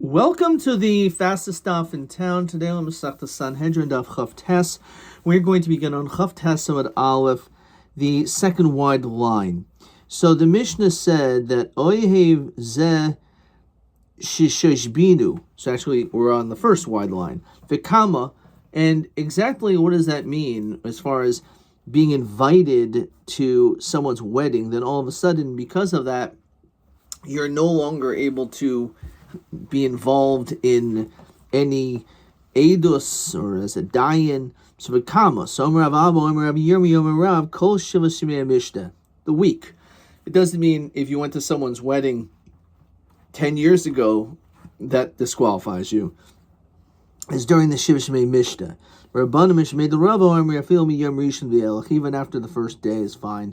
Welcome to the fastest stop in town. Today on the Sanhedrin of Chav Tes. We're going to begin on Chav Tes Amud Aleph, the second wide line. So the Mishnah said that Oyehev Zeh Shisheshbinu. So actually we're on the first wide line. Vikama. And exactly what does that mean as far as being invited to someone's wedding? Then all of a sudden, because of that, you're no longer able to be involved in any edus or as a dayan. So v'kama. So Rav Abba, Rabbi Yomi, Rav Kol Shiva Shemei Mishnah. The week. It doesn't mean if you went to someone's wedding 10 years ago that disqualifies you. It's during the Shiva Shemei Mishnah. Rabbanim Mishmei the Rabbi Rafil Mi Yom Rishon V'elach. Even after the first day is fine.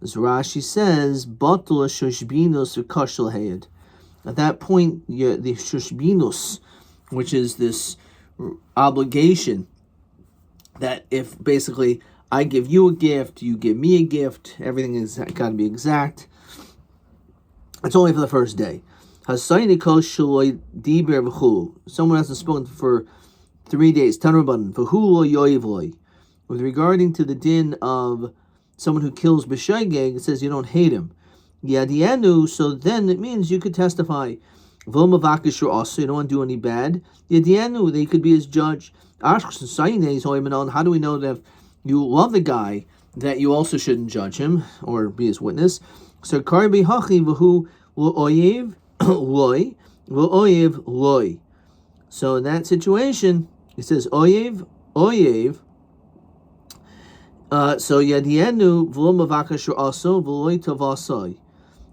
As Rashi says, Batul Shoshbinos V'Kashel Hayed. At that point, the shushbinus, which is this obligation that if basically I give you a gift, you give me a gift, everything is got to be exact. It's only for the first day. Someone hasn't spoken for 3 days. With regarding to the din of someone who kills b'shaygeg, it says you don't hate him. Yadienu, so then it means you could testify. V'omavakish also, you don't want to do any bad. Yadienu, they could be his judge. How do we know that if you love the guy, that you also shouldn't judge him or be his witness? So karbi hachi v'hu l'oyev loy v'oyev loy. So in that situation, it says oyev. So yadienu v'omavakish also v'loy tavasai.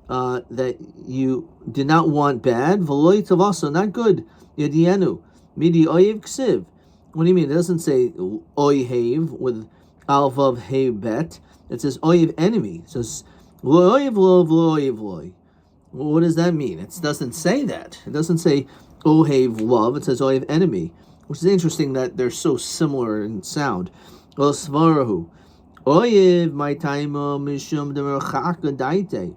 That you did not want bad, v'loy tavasa, not good. Yadienu, midi oyev ksiv. What do you mean? It doesn't say oyev with alvav hey bet. It says oyev enemy. It says oyev lo v'oyev loy. Well, what does that mean? It doesn't say that. It doesn't say ohev love. It says oyev enemy, which is interesting that they're so similar in sound. Well, svarahu oyev my taima mishum demerchaka daite.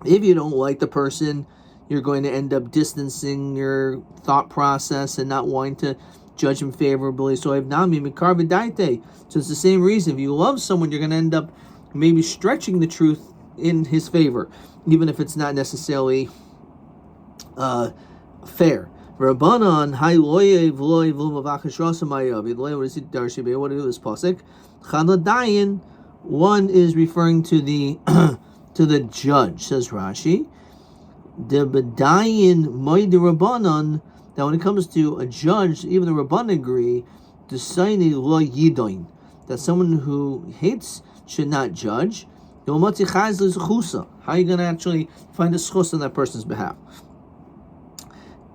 If you don't like the person, you're going to end up distancing your thought process and not wanting to judge him favorably. So I've nami mikarva daite. So it's the same reason. If you love someone, you're going to end up maybe stretching the truth in his favor, even if it's not necessarily fair. Rabbanan hay loyev loyev lumavakish rasamayav. What do this pasuk? Chaladayin. One is referring to the to the judge, says Rashi. The B'dayin Moed Rabbanan. Now, when it comes to a judge, even the Rabbanan agree, the Saini Lo Yidoin, that someone who hates should not judge. How are you going to actually find a schus on that person's behalf?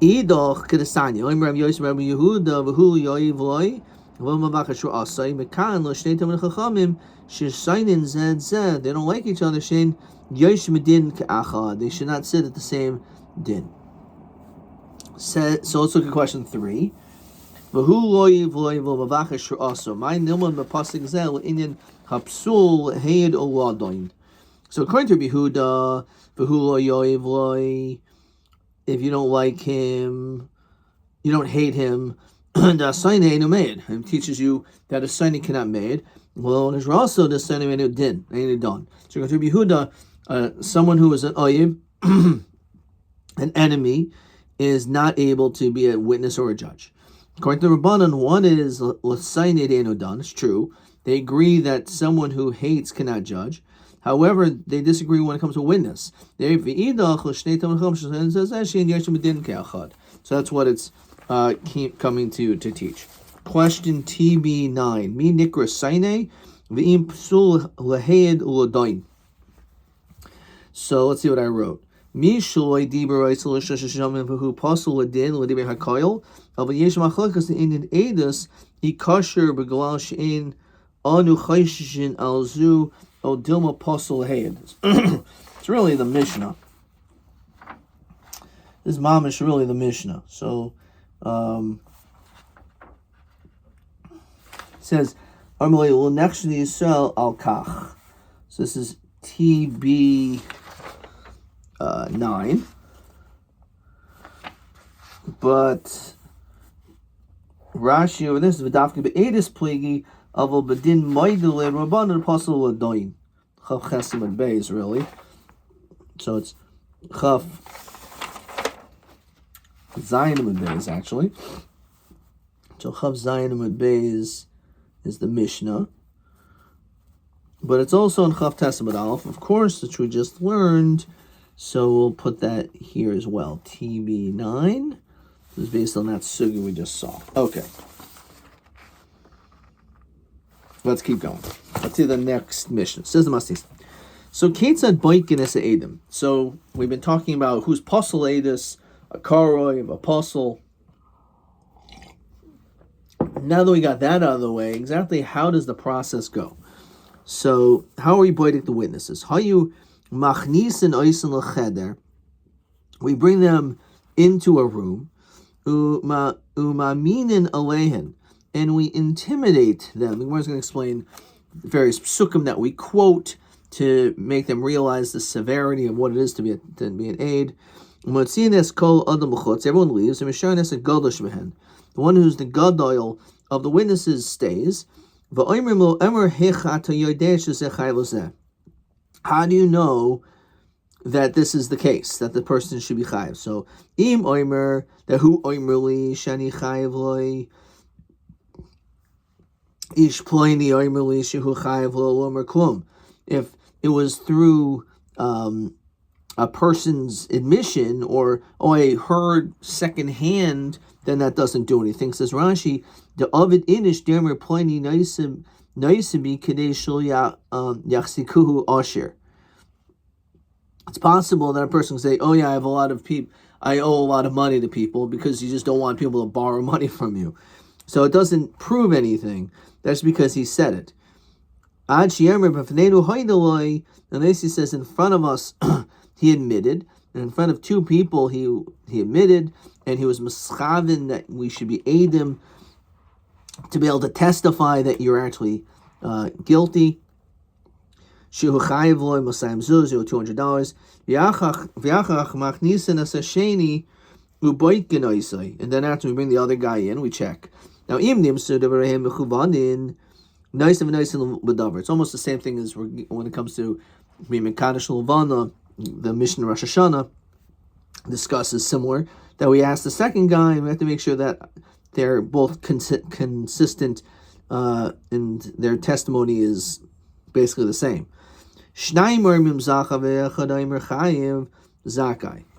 Idoch Kedesanya. Rabbi Yosef, Rabbi Yehuda, V'hu Yoyev Loi. They don't like each other. They should not sit at the same din. So let's look at question 3. So according to Yehuda, if you don't like him, you don't hate him, and it teaches you that a sign cannot made. Well, there's also the sign ain't din, ain't done. So going to be Yehuda, someone who is an oyev, an enemy, is not able to be a witness or a judge. According to Rabbanan, one is l'sayin ain't done. It's true. They agree that someone who hates cannot judge. However, they disagree when it comes to witness. So that's what it's keep coming to teach. Question TB9. Mi nikra saine v'im psul lehed ulodain. So let's see what I wrote. Mi shloi diber oisel shashashamim v'hu pasul ledin lediber hakoil avayesh machlokas in edus ikasher beglal shein anu chayshin alzu odilma pasul lehed. It's really the Mishnah. This mom is really the Mishnah. So it says, next to the Yisrael al kach. So this is TB 9. But Rashi over this is v'dafka be'edis pligi aval bedin moidele rabbanon apostle adoin. Chaf chesim and beis really. So it's chaf zayin and beis actually. So chaf zayin and beis is the Mishnah. But it's also in Chaf Tesamad Aleph, of course, which we just learned. So we'll put that here as well. TB9 is based on that sugi we just saw. Okay. Let's keep going. Let's see the next mission. Says the Mastis. So Ketzad Boikin es Edom. So we've been talking about who's Posel Edis, a Karoi, a Apostle. Now that we got that out of the way, exactly how does the process go? So, how are we boiting the witnesses? How you machnisin oisen l'cheder? We bring them into a room, umaminin alehen, and we intimidate them. The Gemara is going to explain various psukim that we quote to make them realize the severity of what it is to be an aid. Everyone leaves. The one who's the gadol of the witnesses stays. How do you know that this is the case, that the person should be chayiv? So, im oimer, that who oimerli shani chayiv loy, ish ploini oimerli shehu chayiv lo omer klum. If it was through a person's admission, or I heard secondhand, then that doesn't do anything. Says Rashi, the Ovid inish dermer ploini naisibi kadei shul yachsikuhu asher. It's possible that a person can say, "Oh yeah, I have a lot of people. I owe a lot of money to people," because you just don't want people to borrow money from you. So it doesn't prove anything. That's because he said it. Unless he says in front of us, he admitted, and in front of two people, he admitted, and he was mischavin that we should be aidim to be able to testify that you're actually guilty. Shehu chayiv loy masayim zuz, $200. V'yachach machnisin asasheni uboikin oisai. And then after we bring the other guy in, we check. Now imnim sudavarehim mechuvanin naisim v'naisim l'davar. It's almost the same thing as when it comes to Mimikadosh Levana. The Mishnah Rosh Hashanah discusses similar, that we ask the second guy, and we have to make sure that they're both consistent and their testimony is basically the same. And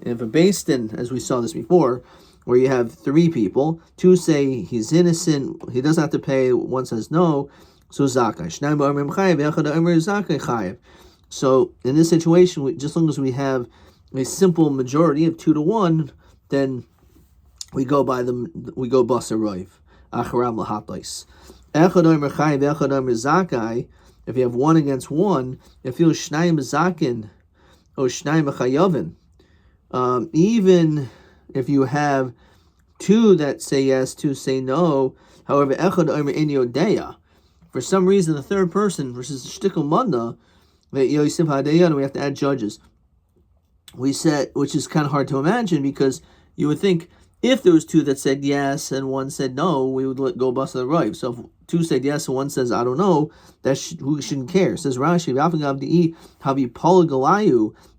if a Beis Din, as we saw this before, where you have three people, two say he's innocent, he doesn't have to pay, one says no, so zakai. So in this situation, just as long as we have a simple majority of 2-1, then we go by them. We go basar roiv acharam lahatais. Echad omer chayiv, echad omer zakai. If you have 1 against 1, if you shnayim zakin or shnayim chayavin, even if you have 2 that say yes, 2 say no. However, echad omer in yodeya. For some reason, the third person versus shtikul madna. We have to add judges. We said, which is kind of hard to imagine, because you would think if there was 2 that said yes and 1 said no, we would go bust the right. So if 2 said yes and 1 says I don't know, who shouldn't care? It says Rashi,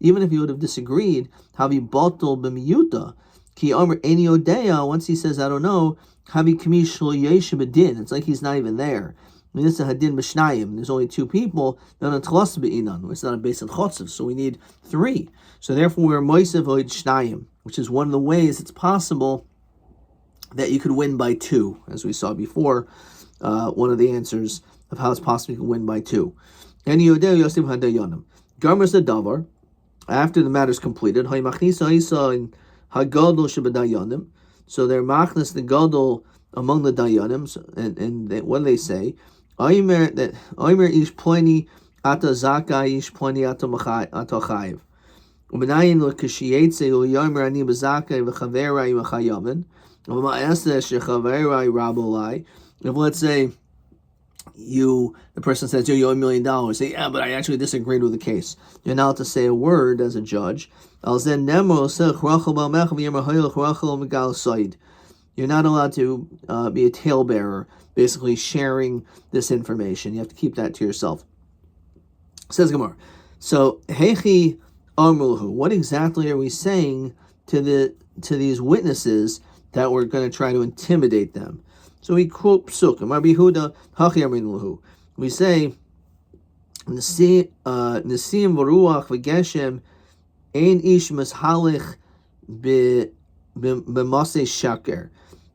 even if you would have disagreed, once he says I don't know, it's like he's not even there. There's only 2 people, then it's not a base of chotzev, so we need 3. So therefore we're moisev oid shnayim, which is one of the ways it's possible that you could win by 2, as we saw before, one of the answers of how it's possible you can win by 2. And Yodeh Yosef Hadayanim. Garmers the davar, after the matter is completed, so they're machnas the gadol among the dayanim, and what do they say? Oimer ish ploni ata zakai ish ploni ata chayiv. U'benayin lo kishiyetze u'yomer ani b'zakai v'chaverai v'chayavin. U'ma'aseh shechaverai rabolai. If let's say the person says you owe $1 million, say yeah, but I actually disagreed with the case. You're not allowed to say a word as a judge You're not allowed to be a talebearer, basically sharing this information. You have to keep that to yourself. Says Gemara. So, Hechi Amruhu, what exactly are we saying to these witnesses that we're going to try to intimidate them? So we quote Psukim. Rabbi Huda Hachi Amruhu. We say, Nisim v'ruach v'geshem ein ish mishalich b'masei shaker.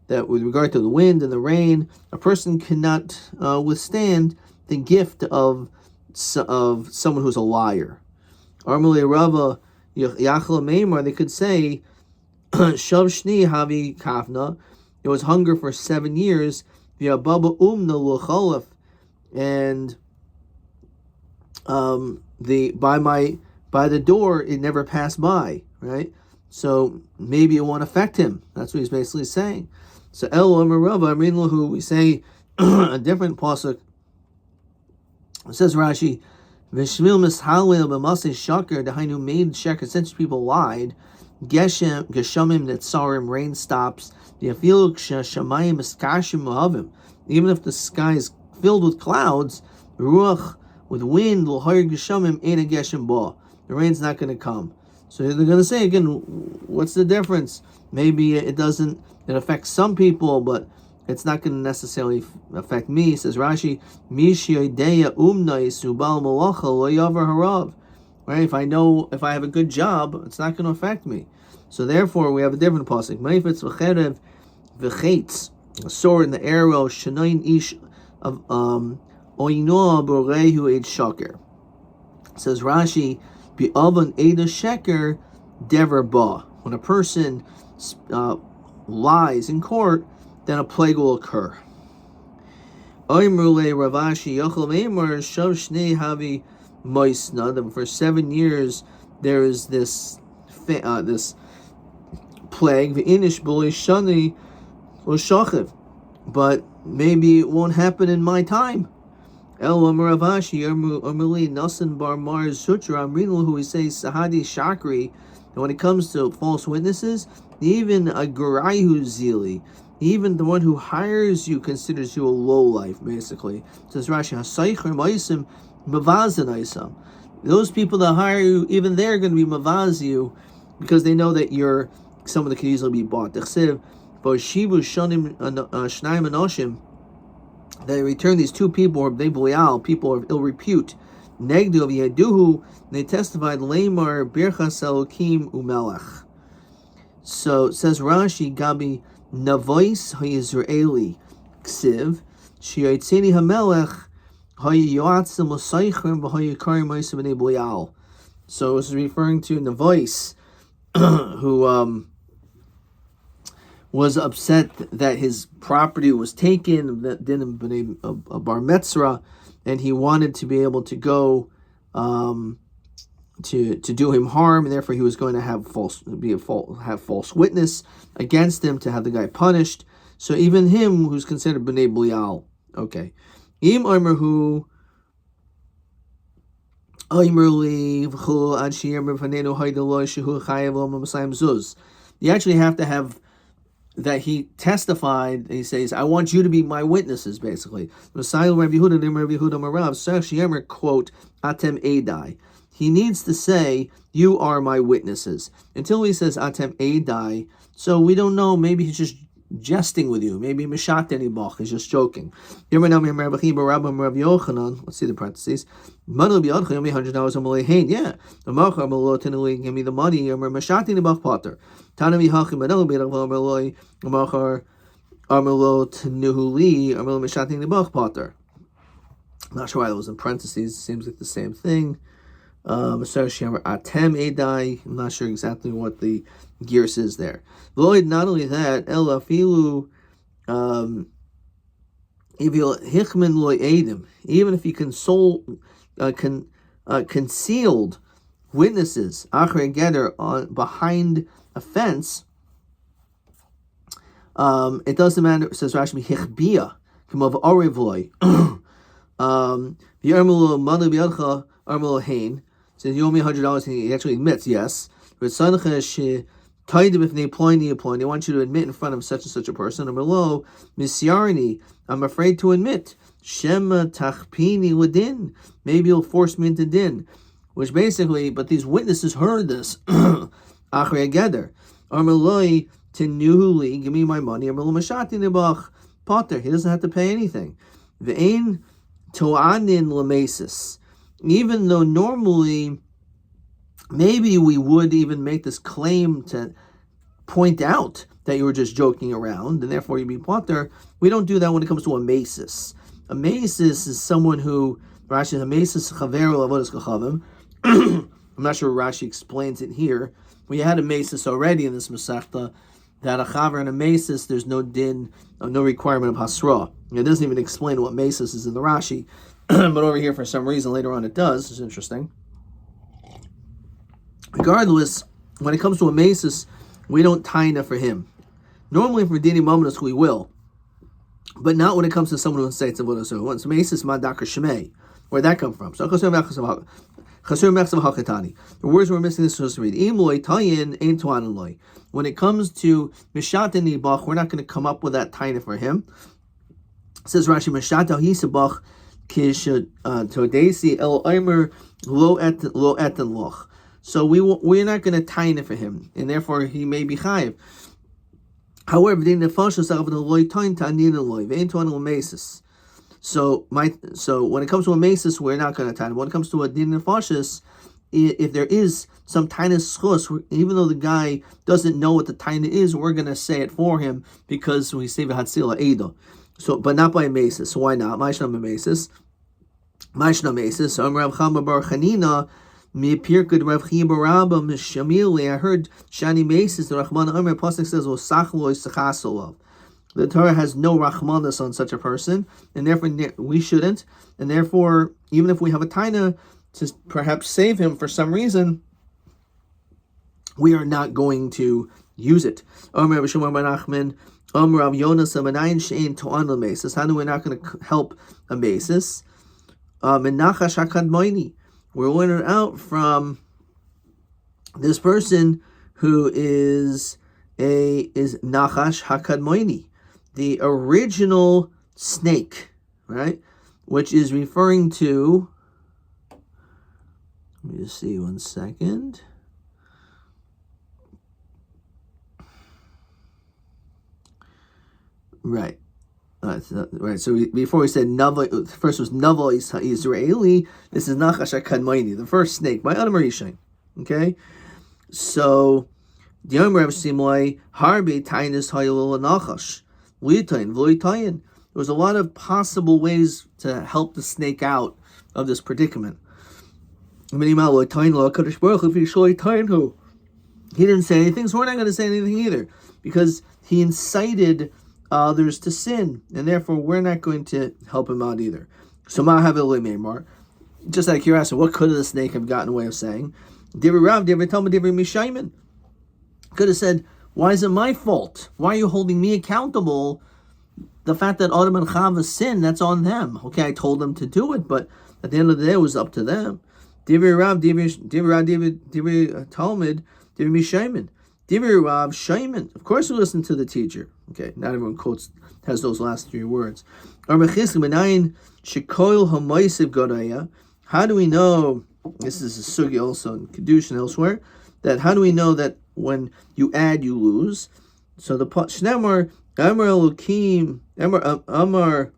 That with regard to the wind and the rain, a person cannot withstand the gift of someone who's a liar. Armulei Rava Yachla Meimar, they could say, Shav Shni Havi Kafna, it was hunger for 7 years, V'ababa Umna L'cholef, and by the door it never passed by, right? So maybe it won't affect him. That's what he's basically saying. So El Amar Rava Amrin Lahu, we say a different pasuk. It says Rashi, V'shmil mishalel b'masei shaker, dahainu made sheker, since people lied, geshamim netzarim, rain stops, v'afilu kshamayim eskashim mohavim, even if the sky is filled with clouds, ruach, with wind, l'hayir geshamim ein geshem ba, the rain's not going to come. So they're going to say again, what's the difference? Maybe it affects some people, but it's not going to necessarily affect me. Says Rashi, right? If I have a good job, it's not going to affect me. So therefore, we have a different pasuk. A sword and the arrow, shanayin ish of oinoa borehu eid shaker. Says Rashi, bi'avan eid sheker dever ba. When a person lies in court, then a plague will occur. For 7 years there is this plague, but maybe it won't happen in my time. Who he says Sahadi Shakri, and when it comes to false witnesses, even a Garayu Zili, even the one who hires you considers you a lowlife, basically. It says Rashi, those people that hire you, even they're going to be mavaz you, because they know that you're someone that can easily be bought. They return these two people, or people of ill repute. Negdu of Yaduhu, they testified Lamar Birchas Elokim Umelech. So it says Rashi, Gabi Navois HaYisraeli Ksiv Shiyatzeni HaMelech HaYyoatzim L'Seichrim V'HaYikarim Ma'asim B'nei B'lial. So this is referring to Navois, who was upset that his property was taken, that didn't be a bar metzra, and he wanted to be able to go to do him harm, and therefore he was going to have false witness against him to have the guy punished. So even him, who's considered b'nei Belial, okay. Im Omerhu you actually have to have that he testified, and he says, I want you to be my witnesses, basically. Quote, Atem Edai. He needs to say, you are my witnesses. Until he says, Atem Edai, so we don't know, maybe he's just jesting with you. Maybe Mishat Anibach is just joking. Let's see the parentheses. $100 yeah. Give me the money. Mishat Anibach Potter. Tanami Hachim Manel Bidavamaloy, Amachar Armelo Tenuhuli, Armelo Mishat Anibach Potter. Not sure why that was in parentheses. Seems like the same thing. Atem Edai. I'm not sure exactly what the gears is there. Lloyd, not only that, Ella Filu Hichman Loy Adim, even if he concealed witnesses, Achre Geder, behind a fence, it doesn't matter, says Rashi, Hichbia, Kamav Orivloy, the Armelo Manu Biadcha, Armelo Hain, says, you owe me $100, and he actually admits, yes. I want you to admit in front of such and such a person. I'm afraid to admit. Shema tachpini ladin. Maybe you'll force me into din. Which basically, but these witnesses heard this. Achrei geder. Amaloi tenuhuli, give me my money. Amaloi mashati nebach potter. He doesn't have to pay anything. Ve'ein to'anin lamesis. Even though normally, maybe we would even make this claim to point out that you were just joking around, and therefore you'd be potter. We don't do that when it comes to a mesis. A mesis is someone who, Rashi is a mesis chaveru lavodas kachavim. I'm not sure Rashi explains it here. We had a mesis already in this Masechta, that a chaver and a mesis, there's no din, no requirement of hasra. It doesn't even explain what mesis is in the Rashi, but over here for some reason later on it does. It's interesting. Regardless, when it comes to a mesis, we don't taina for him. Normally for dini mominus we will, but not when it comes to someone who states avodah zarah. Once mesis madakar shemei, where'd that come from? So the words we're missing this supposed to read. When it comes to mishat and nibach, we're not going to come up with that taina for him. It says Rashi, mishat hisabach kish todesi el aimer lo etan loch. So we're not going to taina for him, and therefore he may be chayiv. However, the nefashos of the loy tain tanin loy vein tuan mesis. So when it comes to a mesis, we're not going to taina. When it comes to a din nefashos, if there is some taina schus, even though the guy doesn't know what the taina is, we're going to say it for him because we say v'hatzila eida. So, but not by a mesis. So why not? Ma'ishna mesis. Ma'ishna mesis. Rav Chama bar Chanina. I heard Shani Mesis, the Rahman Amr Pasuk says, the Torah has no Rahmanas on such a person, and therefore we shouldn't. And therefore, even if we have a taina to perhaps save him for some reason, we are not going to use it. How do we we're not going to help a Mesis? We're learning out from this person who is Nachash Hakadmoini, the original snake, right? Which is referring to, let me just see 1 second. Right. Right, so before we said Nava, first was Nava Israeli. This is Nachash HaKadmoini, the first snake by Adam Rishon. Okay, so the Yomi Rav Simlai Harbi Tainis Hayil Nachash Litain V'Litain. There was a lot of possible ways to help the snake out of this predicament. He didn't say anything, so we're not going to say anything either, because he incited others to sin, and therefore we're not going to help him out either. So just out of curiosity, what could the snake have gotten away of saying? Could have said, why is it my fault? Why are you holding me accountable? The fact that Adam and Chava sinned, that's on them. Okay, I told them to do it, but at the end of the day, it was up to them. Talmud, Divir Rav Shaiman. Of course we listen to the teacher. Okay, not everyone has those last 3 words. How do we know, this is a sugi also in Kedushin elsewhere, that how do we know that when you add, you lose? So the Shnemar, Amar Elokim, Amar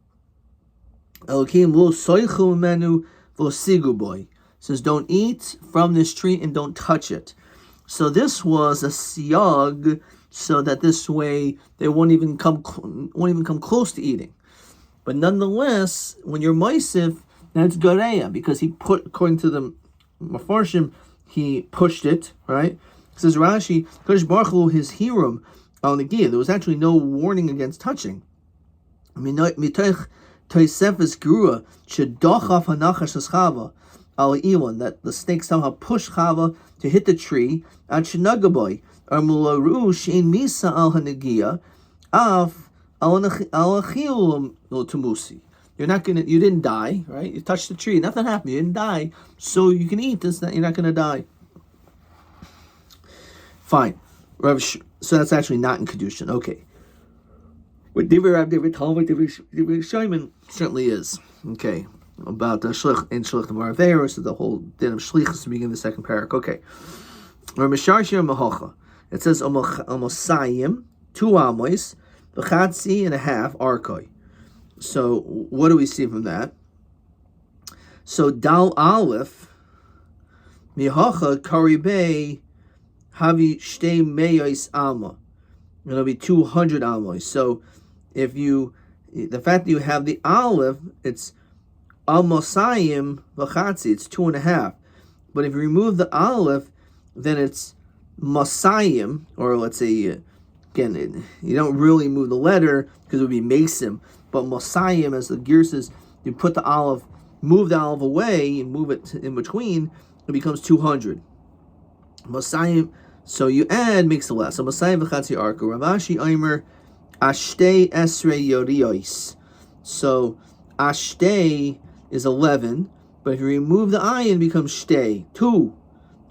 Elokim lo soichu menu lo sigu boy. Says, don't eat from this tree and don't touch it. So this was a siyag, so that this way they won't even come close to eating. But nonetheless, when you're moisif, that's gareya, because he put, according to the Mefarshim, he pushed it, right? Says Rashi, Kodesh Baruch Hu, his hiram al negiyah. There was actually no warning against touching. Mitoich toisefes grua shedochaf hanachash eschava al ilan, that the snake somehow pushed Chava to hit the tree. Ad shenagaboy armularu shein misa al hanegiyah af al achil tumusi. You didn't die, right? You touched the tree, nothing happened. You didn't die, so you can eat this. You're not going to die. Fine. So that's actually not in Kedushin. Okay. But David Talmud, David Shimon certainly is. Okay. About the Shlich in Shlich the Maraveir, so the whole din of Shlichus to begin the second parak. Okay. Or Misharshir Mahocha. It says Omosayim, 2 amos, B'chatzi and a half, Arkoi. So what do we see from that? So Dal Aleph, Mihocha Karibei Havi Shtei Meyos Alma. It'll be 200 amos. So if the fact that you have the Aleph, it's Almosayim B'chatzi, it's 2.5. But if you remove the Aleph, then it's Masayim, or let's say, again, you don't really move the letter because it would be Masim, but Masayim, as the gear says, you put the Aleph, move the Aleph away and move it in between, it becomes 200. Masayim, so you add, makes it less. So Masayim v'chatzi arka. Ravashi Omer, Ashtei Esrei Yoriyos. So Ashtei is 11, but if you remove the ayin, it becomes Shtei, 2,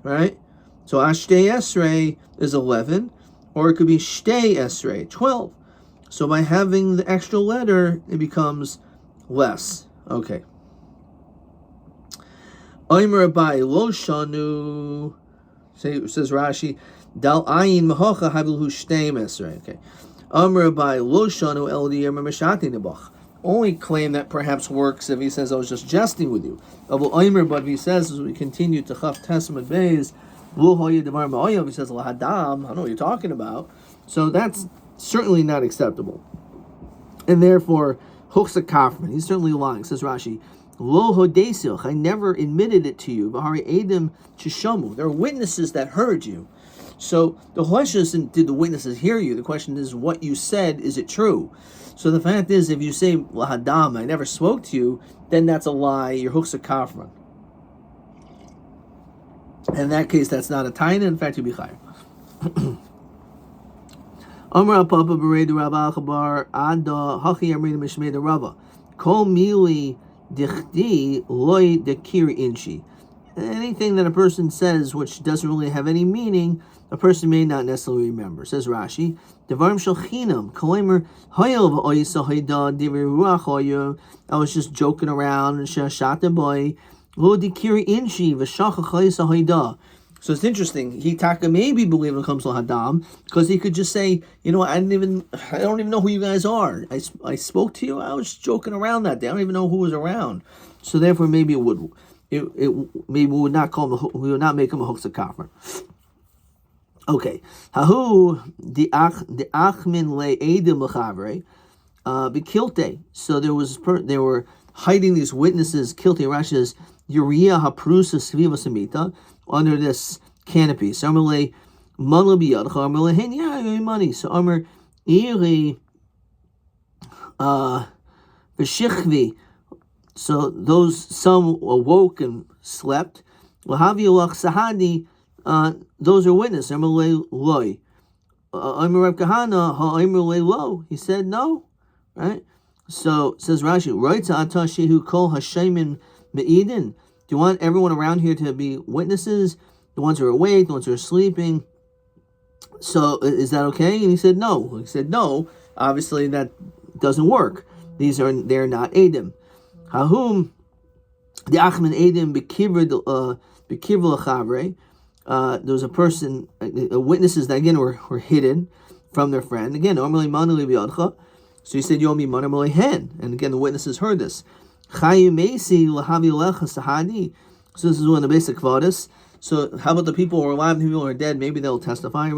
right? So Ashtei Esrei is 11, or it could be Shtei Esrei, 12. So by having the extra letter, it becomes less. Okay. Omer Rabbi Lo Shanu, says Rashi, Dal Ayin Mahocha Havilu Shtei Esrei. Okay. Omer Rabbi Lo Shanu El Diyer Meshati Nebach. Only claim that perhaps works if he says I was just jesting with you. But if he says, as we continue to Chaf Testament Beis, he says, I don't know what you're talking about. So that's certainly not acceptable. And therefore, Huchsa Kafman, he's certainly lying, says Rashi. Lo hodesilch, I never admitted it to you. Bahari Edim Chishamu. There are witnesses that heard you. So the question isn't did the witnesses hear you? The question is what you said, is it true? So the fact is, if you say Lahadam, I never spoke to you, then that's a lie. You're Huchsa Kafman. In that case, that's not a taina. In fact, you'd be chayav. Amar Papa Beredu Rabba Chabar Ada Hachi Amrina Mishmei Rabba Kol Mili Dichdi Loy Dekir Inshi. Anything that a person says which doesn't really have any meaning, a person may not necessarily remember. Says Rashi, Devarim Shalchinam Kolimer Hayov Oysa Hayda Divir Ruach Hoyo. I was just joking around and Shashata boy. So it's interesting. He maybe believe it comes to Hadam because he could just say, you know, I don't even know who you guys are. I spoke to you. I was joking around that day. I don't even know who was around. So therefore, maybe we would not call him. We would not make him a Huchsa Kafar. Okay. Hahu the achmin le edim lechavre bekilte. So they were hiding these witnesses. Kilte Rashi says Uriah haprusa sviva samita under this canopy. So Amalei manla biyadcha Amalei hen yeah money. So Amar iri v'shichvi. So some awoke and slept. Lahavi ulach sahadi. Those are witnesses. Amalei loy. Amar Reb Kahana ha'amalei lo. He said no. Right. So says Rashi, Roitza ata shehu kol hashemin me'idin. Do you want everyone around here to be witnesses? The ones who are awake, the ones who are sleeping. So is that okay? And he said no. He said no. Obviously that doesn't work. They're not edim. Hahum the achmin edim bekivr lechavre. There was a person, witnesses that again were hidden from their friend. Again, normally manuli biyadcha. So he said, Yomi manamale hen. And again, the witnesses heard this. So this is one of the basic kvadas. So how about the people who are alive and the people who are dead? Maybe they'll testify.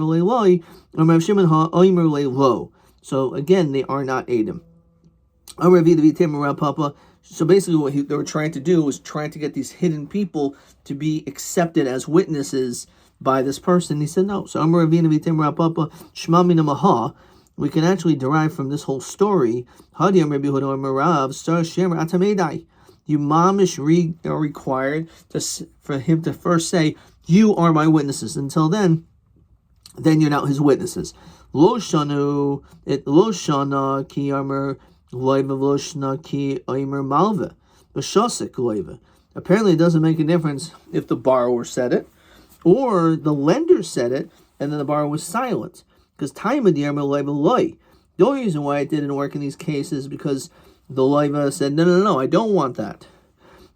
So again, they are not Adam. So basically what they were trying to do was trying to get these hidden people to be accepted as witnesses by this person. He said no. So we can actually derive from this whole story. You mamish are required for him to first say, you are my witnesses. Until then you're not his witnesses. Lo shana ki amar loiva lo shana ki amar malva. B'shosik loiva. Apparently it doesn't make a difference if the borrower said it or the lender said it. and then the bar was silent. Because time of the loy. The only reason why it didn't work in these cases is because the loiva said, no, I don't want that.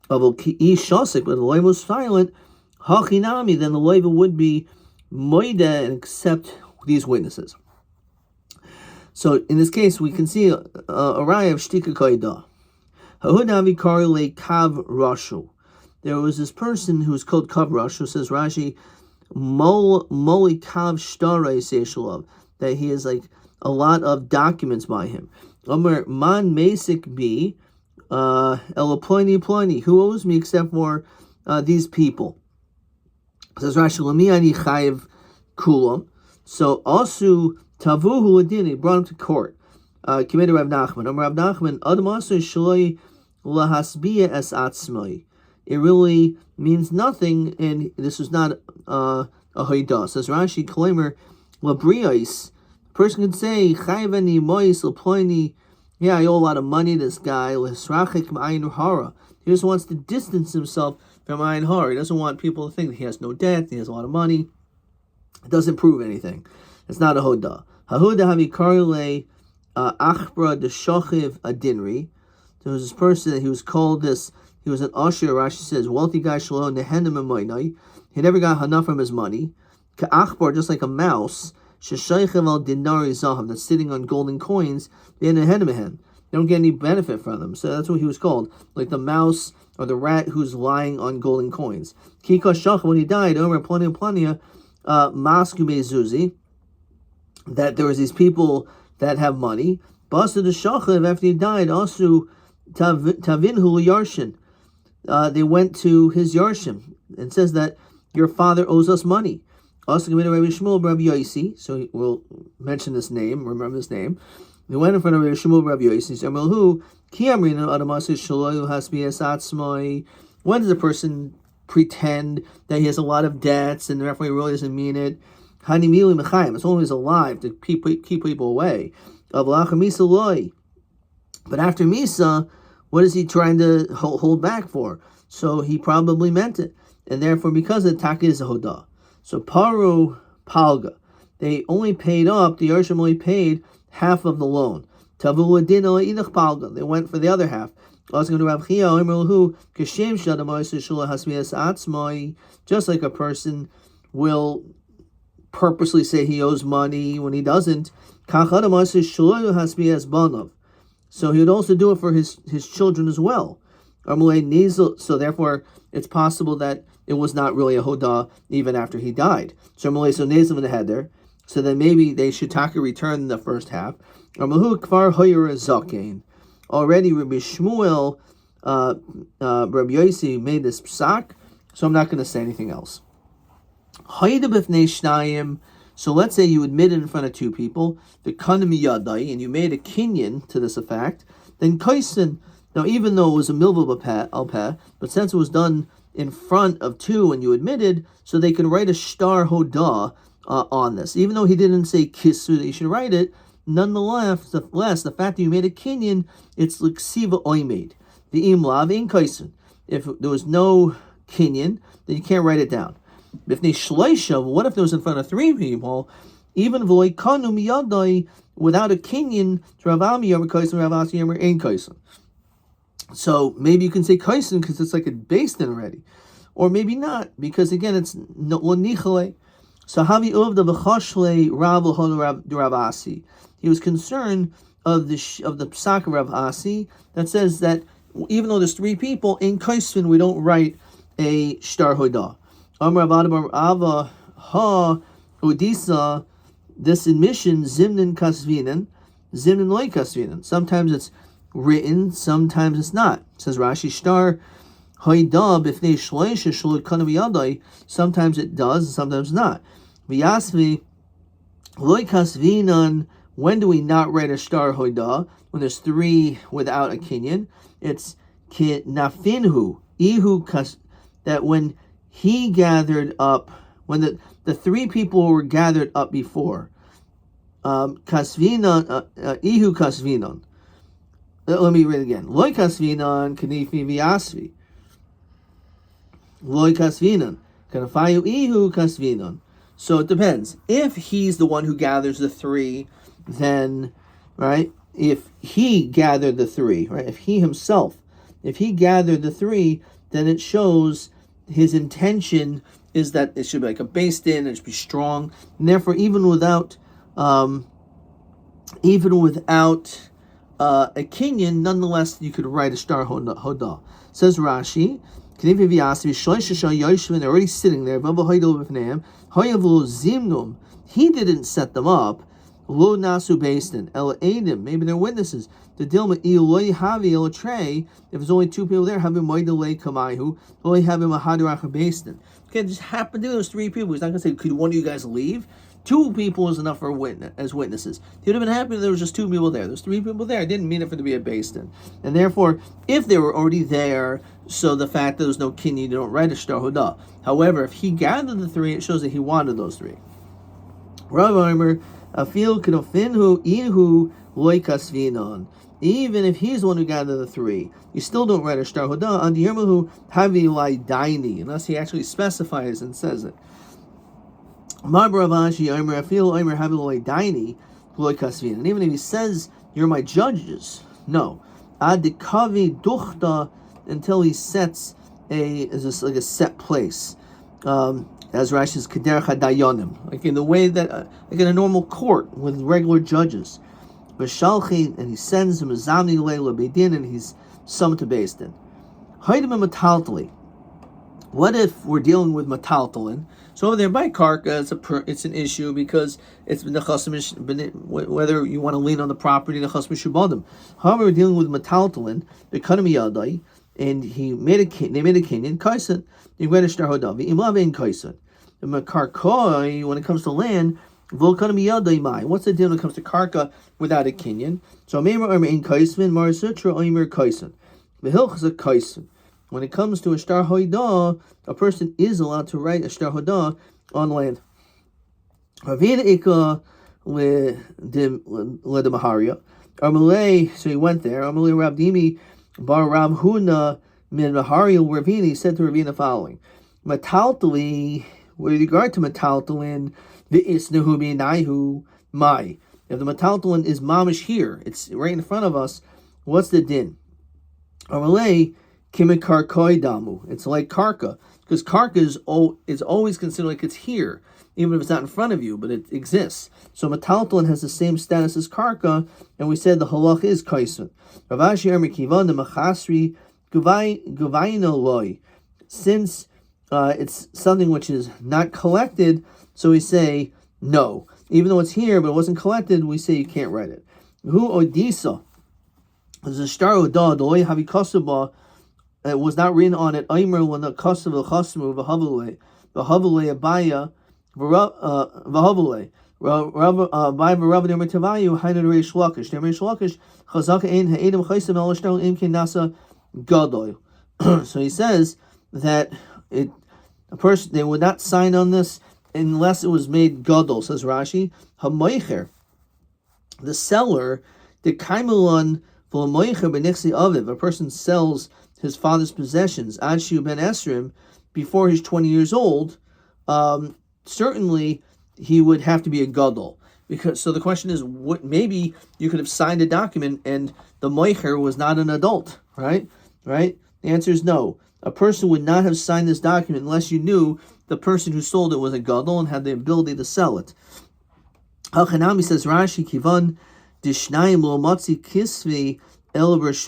But the loiva was silent, hachinami, then the loiva would be moida and accept these witnesses. So in this case, we can see a raya of shtika kaida. Hahudavi karle kav rashu. There was this person who was called kav rashu. Says Rashi, moli kav shtare seishalav, that he has like a lot of documents by him. Omer man mesik bi elaploni. Who owes me except for these people? Says Rashi, lami ani chayiv kulam. So also tavuhu adin, he brought him to court. Committed Rav Nachman. Rav Nachman, adam asu shloi lahasbiya es atzmai. It really means nothing, and this is not a hoidah. Says Rashi, Klemer labrios. Person could say, chayveni mois laploini. Yeah, I owe a lot of money. This guy l'srachik ma'ayin hara. He just wants to distance himself from ayin hara. He doesn't want people to think that he has no debt. He has a lot of money. It doesn't prove anything. It's not a hodah. Hahuda havi karle achbra de shochiv adinri. There was this person that he was called this. He was an usher. Rashi says, wealthy guy shalom nehenim emayna. He never got enough from his money. Ka'achbar, just like a mouse. Sheshaychev al dinari zahav, that's sitting on golden coins. They don't get any benefit from them. So that's what he was called, like the mouse or the rat who's lying on golden coins. Kika shach, when he died, over plania masku mezuzi, that there was these people that have money. Basa the shachav, after he died, also tavinhu yarshin. They went to his yarshim and says that your father owes us money. Also committed Rabbi Shmuel Rabbi Yosi, so we'll mention this name, remember this name. They went in front of Rabbi Shmuel Rabbi Yosi. When does a person pretend that he has a lot of debts and therefore he really doesn't mean it? It's always alive to keep people away. But after Misa, what is he trying to hold back for? So he probably meant it. And therefore, because of the taka is a hodah. So Paru Palga, they only paid up, the Yarshim only paid half of the loan. Tavu Adina Idach Palga, they went for the other half. Just like a person will purposely say he owes money when he doesn't. So he would also do it for his children as well. So therefore, it's possible that it was not really a hodah even after he died. So nezim and heder. So then maybe they should taka return the first half. Already Rabbi Shmuel, Rabbi Yosi made this psak, so I'm not going to say anything else. So let's say you admitted in front of two people, the kanami yadai, and you made a kinyan to this effect, then kaisen. Now, even though it was a milva alpeh, but since it was done in front of two and you admitted, so they can write a shtar hodah on this. Even though he didn't say kisu that you should write it, nonetheless, the fact that you made a kinyan, it's like siva oimed. The imlav in kaisen. If there was no kinyan, then you can't write it down. If they shleisha, what if it was in front of three people? Even v'loy kanu miyadai, without a kinyan, Rav Ami Yomer kaisen, Rav Asi Yomer ein kaisen. So maybe you can say kaisen because it's like a based in already, or maybe not because again it's no nichale. So havi uvda v'chashle Rav Asi. He was concerned of the psak of Rav Asi that says that even though there's three people in kaisen, we don't write a shtar hodah. Amar Ava ha odisa. This admission zimnin kasvinan, zimnin loy kasvinan. Sometimes it's written, sometimes it's not. It says Rashi shtar hoidah b'fnei shleisha shulot kanav yadai. Sometimes it does, and sometimes not. V'yasvi loy kasvinan. When do we not write a shtar hoidah? When there's three without a kinyan. It's nafinhu ihu kas. That when he gathered up, when the three people were gathered up before, kasvinan ihu kasvinan. Let me read it again. Loy kasvinan kanifi viasvi. Loy kasvinan kanafayu ihu kasvinan. So it depends. If he's the one who gathers the three, then, right, if he gathered the three, right, if he gathered the three, then it shows his intention is that it should be like a beis din, it should be strong, and therefore even without a kinyan, nonetheless you could write a star hodah. Says Rashi, they're already sitting there. He didn't set them up. Lo nasu beis din el edim. Maybe they're witnesses. The dilma iloi havi el trey. If there's only two people there, having moidele kamaihu, only having a hadirach beis din. Okay, just happen to be those three people. He's not going to say, could one of you guys leave? Two people is enough for witnesses. He would have been happy if there was just two people there. There's three people there. I didn't mean it for it to be a beis din. And therefore, if they were already there, so the fact that there was no kinyan, you don't write a shtar hodah. However, if he gathered the three, it shows that he wanted those three. Rabbi Afil k'nofinhu ihu loikasvinon. Even if he's the one who gathered the three, you still don't write a shtar hodah on the yermahu havi lai daini, unless he actually specifies and says it. And even if he says, you're my judges, no. Adikavi duchta, until he sets like a set place. As Rashi says, kederach hadayonim, like in the way that, like in a normal court with regular judges. V'shalchi, and he sends him zamni leila beidin, and he's summoned to beis din. Haidim mataltali. What if we're dealing with mataltalin? So over there by karka, it's an issue because it's been the chasam, whether you want to lean on the property, the chasam shubadim. However, we're dealing with mataltalin, the kanami yadai, and they made a kinyan kaisan. You read a shtar hodah. V'imlav ein kaisan. The makarkoi, when it comes to land, volkanami yadai mai. What's the deal when it comes to karka without a kinyan? So meimer ein kaisan, marasutra oimer kaisan. V'hilchas a kaisan. When it comes to a shtar hodah, a person is allowed to write a shtar hodah on land. So he went there. Amalei Rabdimi bar Rab Huna min Maharia Ravini said to Ravina the following: Mataltali, with regard to mataltalin, the isnahu b'naihu mai. If the mataltalin is mamish here, it's right in front of us. What's the din? Amalei. It's like karka, because karka is always considered like it's here, even if it's not in front of you, but it exists. So mataltalin has the same status as karka, and we said the halach is kaisun. Ravashi Kivan the machasri guvaino loy. Since it's something which is not collected, so we say no. Even though it's here, but it wasn't collected, we say you can't write it. Who odisa? There's a shtar odah doy havi kasaba. It was not written on it. Aimer when the kasav the chasmu v'havule abaya v'havule by v'rav nemer tavayu hainu reish lakish nemer lakish chazaka ein ha'edim chaysam el shtar imkin nasa gadol. So he says that a person, they would not sign on this unless it was made gadol. Says Rashi, hamoicher, the seller, the kaimelon v'lamoicher b'nixi aviv. A person sells his father's possessions, Adshu ben Esrim, before he's 20 years old, certainly he would have to be a gadol. So the question is, maybe you could have signed a document and the moicher was not an adult, right? The answer is no. A person would not have signed this document unless you knew the person who sold it was a gadol and had the ability to sell it. Al-Khanami says, Rashi, Kivan, Dishnayim lo matzi kisvi. There's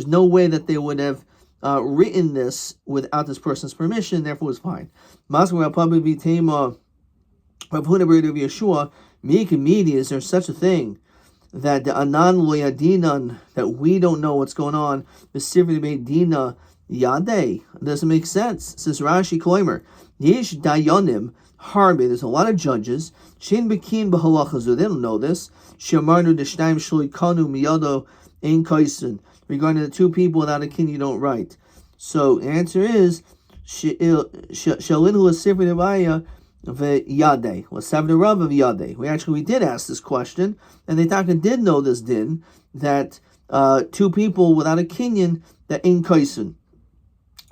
no way that they would have written this without this person's permission, therefore it's fine. Is there such a thing that the anan loyadinan, that we don't know what's going on, the sivri dina yade? Doesn't make sense. Says Rashi Kloimer, Yesh dayanim harbe, there's a lot of judges, Shin Bekin Bahalachazu, they don't know this. Shamarnu Deshnaim Shloikanu Miyado Ein Kaisun. Regarding the two people without a kin, you don't write. So the answer is Shalinu Lasifri Devaya Yade. Lasavna Rav of Yade. We did ask this question, and the Taka did know this din, that two people without a kinyan, that Ein Kaisun.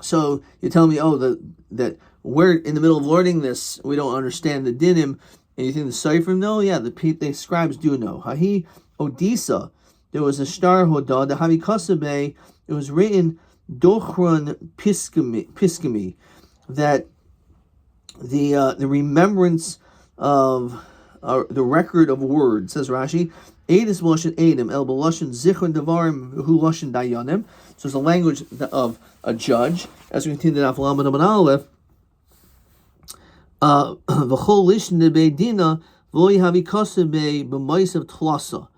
So you tell me, that we're in the middle of learning this. We don't understand the dinim. And you think the Seifrim know? Yeah, the scribes do know. Hahi Odisa. There was a star hoda. The Havi Kasabe. It was written Dochron Piskami, that the remembrance of the record of words, says Rashi. Eidus v'loshen Eidim el b'loshen zichron devarim hu loshen dayanim. So it's the language of a judge. As we continue to Aflam and Aleph. V'chol lishn beidina v'lo yihavi kasabe b'maisav tlasa.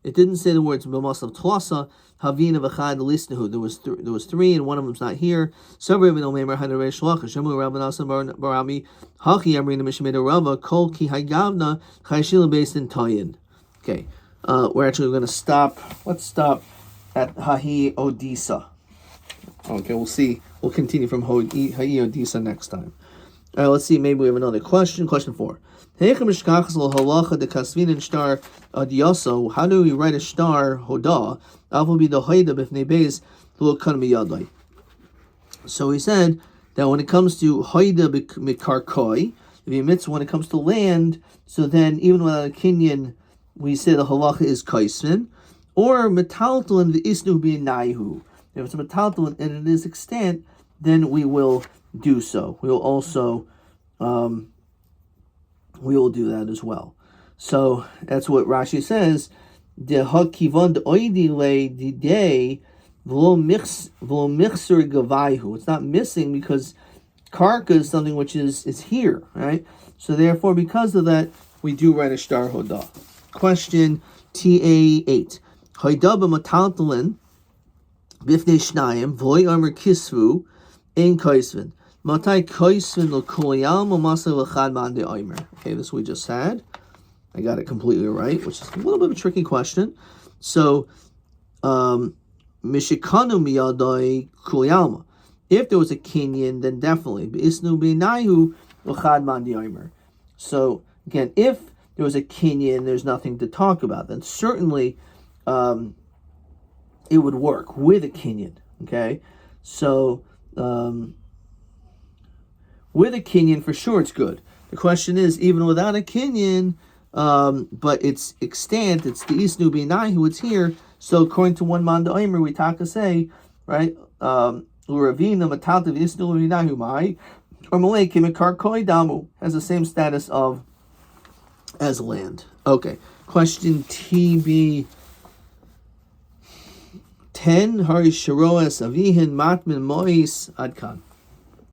It didn't say the words b'maisav tlasa. Havina v'chad lisnehu. There was three, and one of them's not here. Several of them omer had a reish shlach. Shemu Rabbanasa barami hachi amrina mishmeda rava kol ki haygavna chayshilim based in tayin. Okay, we're actually going to stop. Let's stop at Hahi Odisa. Okay, we'll see. We'll continue from Hahi Odisa next time. All right, let's see. Maybe we have another question. Question 4. How do we write a star hoda? So he said that when it comes to hoida mikarkoi, the mitzvah, when it comes to land, so then even without a kinyan, we say the halacha is kaisvin, or metaltalin v'isnu b'naihu. If it's a metaltalin and it is extant, then we will do so. We will also we will do that as well. So that's what Rashi says. De hakivan oidi le didei v'lo mixer gavaihu. It's not missing because karka is something which is here, right? So therefore, because of that, we do write a star hoda. Question TA8. Hoida b'mataltalin b'fnei shnayim v'loy armer kisvu ein kaisvin. Okay, this we just had. I got it completely right, which is a little bit of a tricky question. So, Mishikanu miyadai kuliyama. If there was a kinyan, then definitely. So, again, if there was a kinyan, there's nothing to talk about, then certainly it would work with a kinyan. Okay? So, with a kinyan, for sure, it's good. The question is, even without a kinyan, but it's extant, it's the isnu b'naihu, it's here. So according to one man da'omer, we taka say, right? Uravina matalta v'isnu b'naihu mai, or malay kimikar koi damu, has the same status as land. Okay. Question TB 10. Hari sharoas avihin matmin mois adkan.